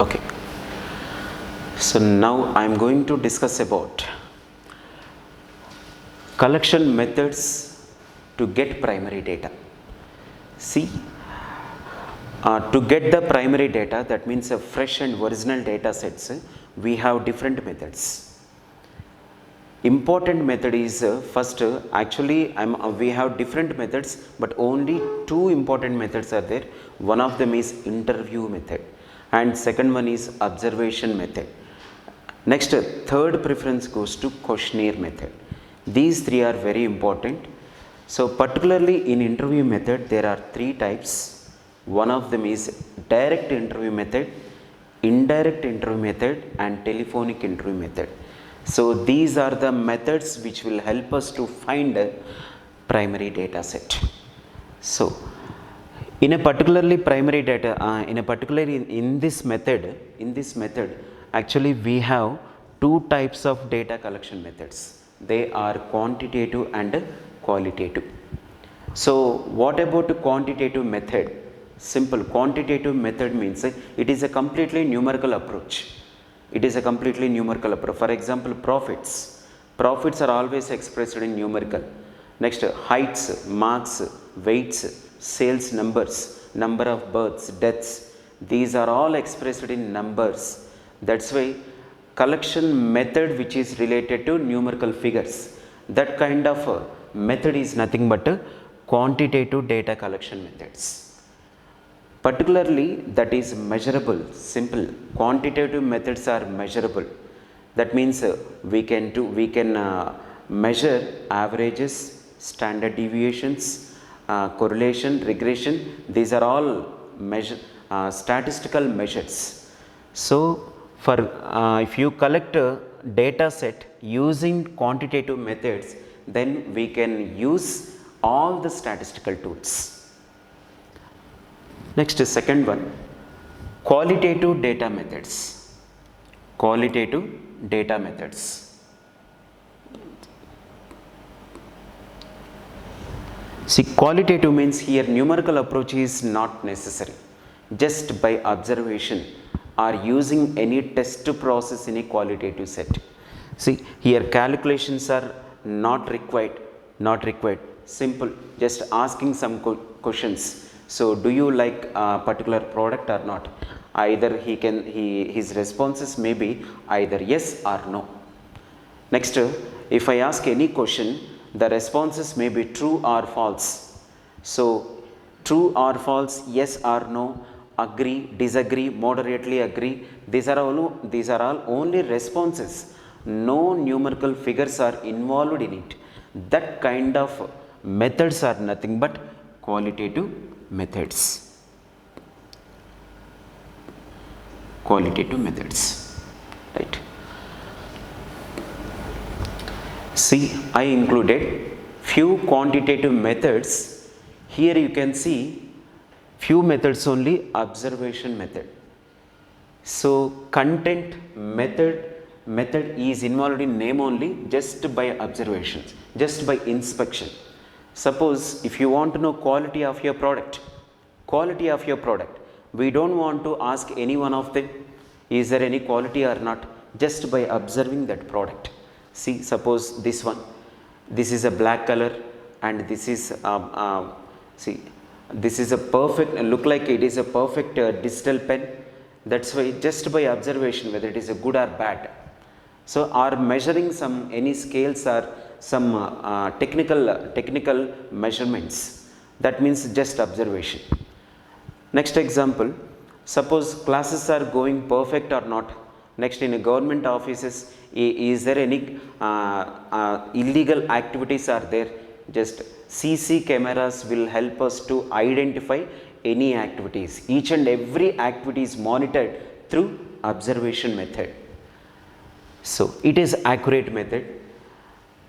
Okay. So now I am going to discuss about collection methods to get primary data. See, to get the primary data, that means a fresh and original data sets, we have different methods. Important method is first, actually we have different methods, but only two important methods are there. One of them is interview method and second one is observation method. Next, third preference goes to questionnaire method. These three are very important. So particularly in interview method, there are three types. One of them is direct interview method, indirect interview method and telephonic interview method. So these are the methods which will help us to find a primary data set. So in a particularly primary data, in this method, actually we have two types of data collection methods. They are quantitative and qualitative. So what about the quantitative method? Simple. Quantitative method means it is a completely numerical approach. It is a completely numerical approach. For example, profits. Profits are always expressed in numerical. Next, heights, marks, weights, sales numbers, number of births, deaths. These are all expressed in numbers. That's why collection method which is related to numerical figures, that kind of method is nothing but quantitative data collection methods. Particularly that is measurable, simple. Quantitative methods are measurable. That means we can measure averages, standard deviations, correlation, regression. These are all statistical measures. So for if you collect a data set using quantitative methods, then we can use all the statistical tools. Next, second one, qualitative data methods. Qualitative data methods. See, qualitative means here numerical approach is not necessary. Just by observation or using any test process in a qualitative set. See, here calculations are not required. Simple, just asking some questions. So do you like a particular product or not? Either his responses may be either yes or no. Next, if I ask any question, the responses may be true or false. So true or false, yes or no, agree, disagree, moderately agree. These are all only responses. No numerical figures are involved in it. That kind of methods are nothing but qualitative methods. Qualitative methods, right? See, I included few quantitative methods. Here you can see few methods only. Observation method. So content method is involved in name only, just by observations, just by inspection. Suppose if you want to know quality of your product, we don't want to ask any one of them, is there any quality or not, just by observing that product. See, suppose this one, this is a black color and this is, see, this is a perfect, look like it is a perfect digital pen. That's why just by observation whether it is a good or bad. So are measuring any scales or some technical measurements, that means just observation. Next example, suppose classes are going perfect or not. Next, in a government offices, is there any illegal activities are there? Just CC cameras will help us to identify any activities. Each and every activity is monitored through observation method. So it is accurate method.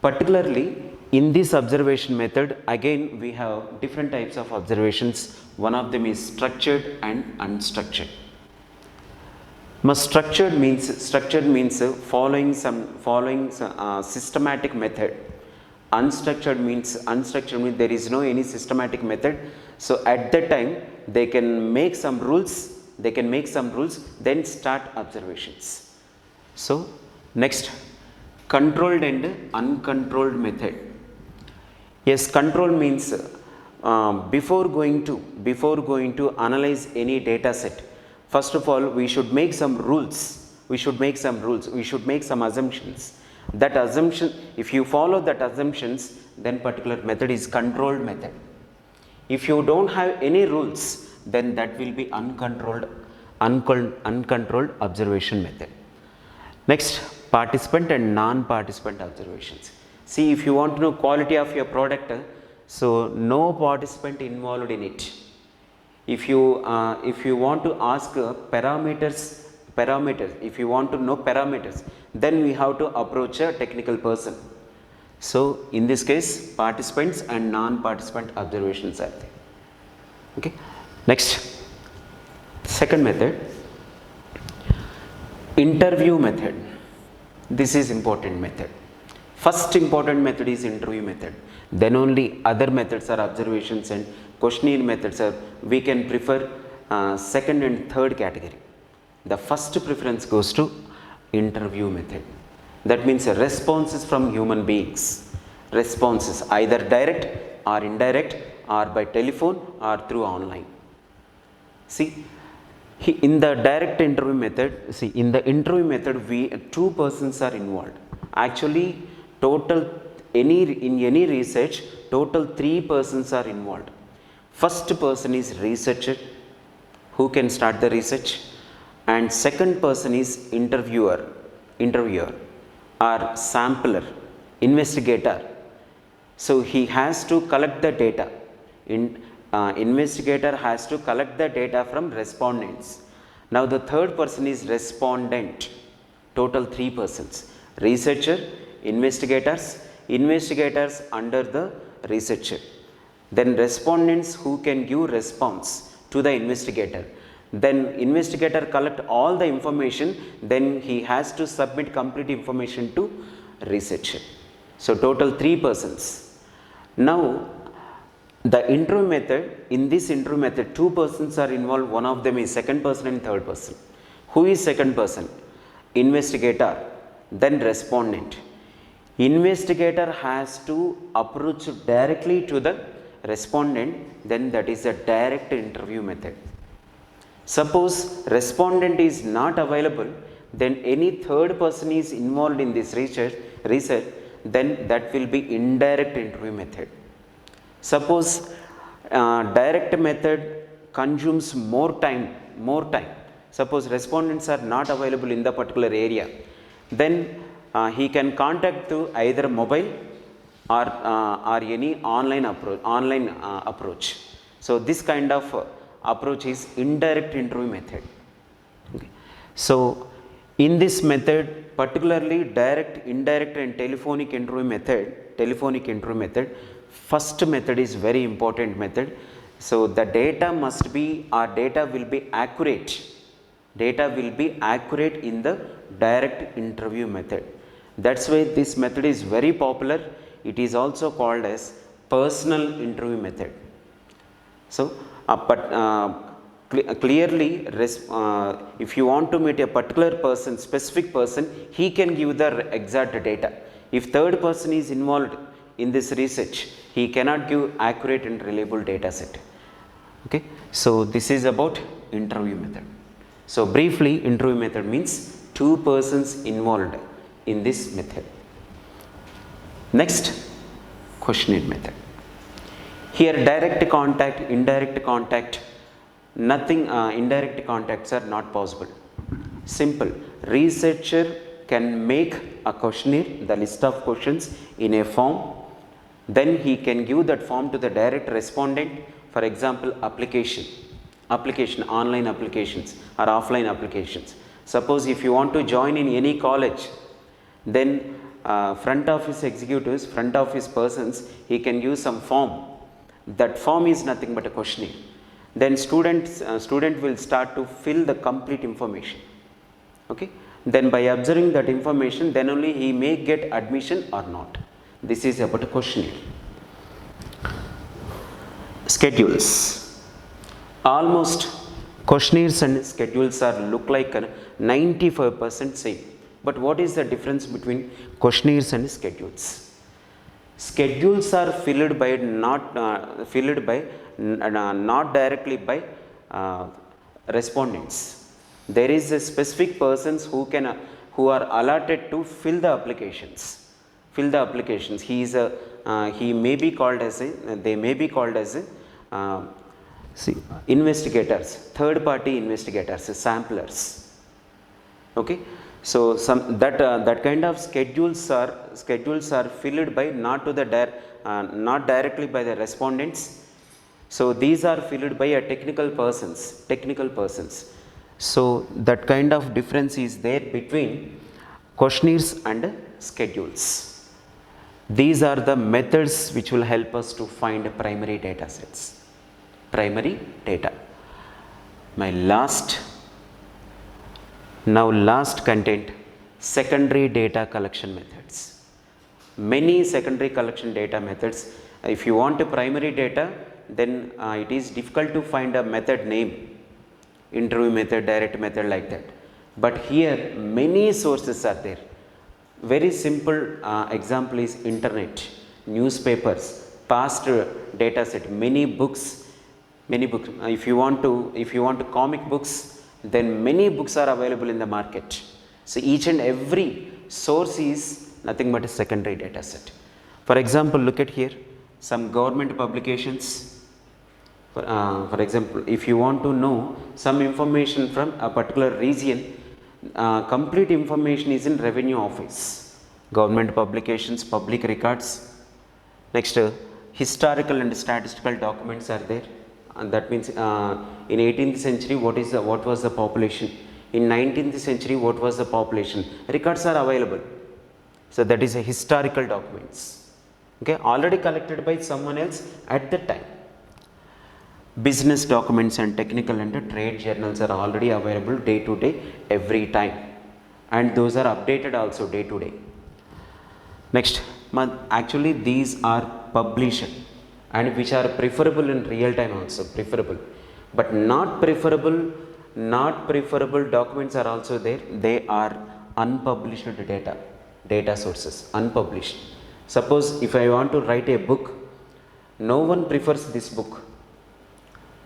Particularly in this observation method, again we have different types of observations. One of them is structured and unstructured. Structured means following systematic method. Unstructured means there is no any systematic method. So at that time they can make some rules they can make some rules, then start observations. So next, controlled and uncontrolled method. Yes, control means before going to analyze any data set, first of all we should make some rules, we should make some assumptions. That assumption, if you follow that assumptions, then particular method is controlled method. If you don't have any rules, then that will be uncontrolled observation method. Next, participant and non-participant observations. See, if you want to know quality of your product, so no participant involved in it. If you want to ask parameters, if you want to know parameters, then we have to approach a technical person. So in this case, participants and non-participant observations are there. Okay. Next, second method, interview method. This is important method. First important method is interview method. Then only other methods are observations and questionnaire methods are, we can prefer second and third category. The first preference goes to interview method. That means responses from human beings. Responses either direct or indirect or by telephone or through online. See, in the direct interview method, in the interview method, two persons are involved. Actually, in any research, total 3 persons are involved. First person is researcher, who can start the research, and second person is interviewer or sampler, investigator. So he has to collect the data. Investigator has to collect the data from respondents. Now the third person is respondent. Total 3 persons: researcher, investigators under the researcher, then respondents who can give response to the investigator. Then investigator collect all the information, then he has to submit complete information to researcher. So total 3 persons. Now the interview method, in this interview method 2 persons are involved, one of them is second person and third person. Who is second person? Investigator, then respondent. Investigator has to approach directly to the respondent, then that is a direct interview method. Suppose respondent is not available, then any third person is involved in this research, then that will be indirect interview method. Suppose direct method consumes more time. Suppose respondents are not available in the particular area, then he can contact through either mobile or any online approach. So this kind of approach is indirect interview method. Okay. So in this method, particularly direct, indirect and telephonic interview method, first method is very important method. So the data will be accurate. Data will be accurate in the direct interview method. That's why this method is very popular. It is also called as personal interview method. So clearly, if you want to meet a particular person, specific person, he can give the exact data. If third person is involved in this research, he cannot give accurate and reliable data set. Okay. So this is about interview method. So briefly, interview method means 2 persons involved in this method. Next, questionnaire method. Here direct contact, indirect contact, nothing, indirect contacts are not possible. Simple. Researcher can make a questionnaire, the list of questions in a form, then he can give that form to the direct respondent. For example, application, online applications or offline applications. Suppose if you want to join in any college, then front office executives, front office persons, he can give some form. That form is nothing but a questionnaire. Then student will start to fill the complete information. Okay. Then by observing that information, then only he may get admission or not. This is about a questionnaire. Schedules. Almost Questionnaires and schedules are look like a 95% same. But what is the difference between questionnaires and schedules? Schedules are filled by not directly by uh, respondents. There is a specific persons who are allotted to fill the applications. He may be called as a they may be called as a see investigators, third party investigators, samplers. Okay, so some that kind of schedules are filled by not directly by the respondents. So these are filled by a technical persons. So that kind of difference is there between questionnaires and schedules. These are the methods which will help us to find primary data sets. Primary data. My last content, secondary data collection methods. Many secondary collection data methods. If you want a primary data, then it is difficult to find a method name, interview method, direct method, like that. But here many sources are there. Very simple example is internet, newspapers, past data set, many books. If you want to comic books, then many books are available in the market. So each and every source is nothing but a secondary data set. For example, look at here some government publications. For example, if you want to know some information from a particular region, complete information is in revenue office, government publications, public records. Next, historical and statistical documents are there. And that means in 18th century what was the population, in 19th century what was the population, records are available. So that is a historical documents, okay, already collected by someone else at that time. Business documents and technical and trade journals are already available day to day, every time, and those are updated also day to day. Next, actually these are published and which are preferable in real time also, preferable, but not preferable documents are also there. They are unpublished data sources, unpublished. Suppose if I want to write a book, no one prefers this book.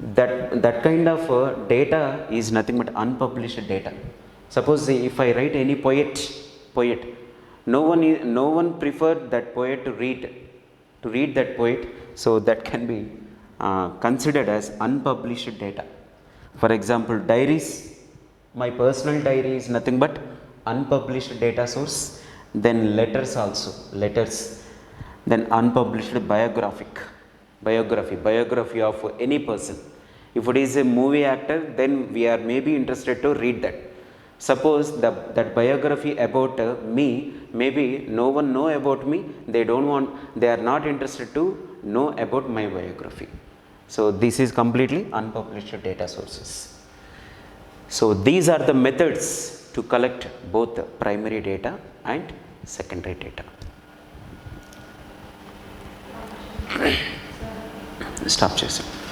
That kind of data is nothing but unpublished data. Suppose if I write any poet, no one preferred that poet to read that poet. So that can be considered as unpublished data. For example, diaries, my personal diary is nothing but unpublished data source. Then letters also, then unpublished biography of any person. If it is a movie actor, then we are maybe interested to read that. Suppose that biography about me, maybe no one know about me, they are not interested to know about my biography. So this is completely unpublished data sources. So these are the methods to collect both primary data and secondary data. Stop చేసాం.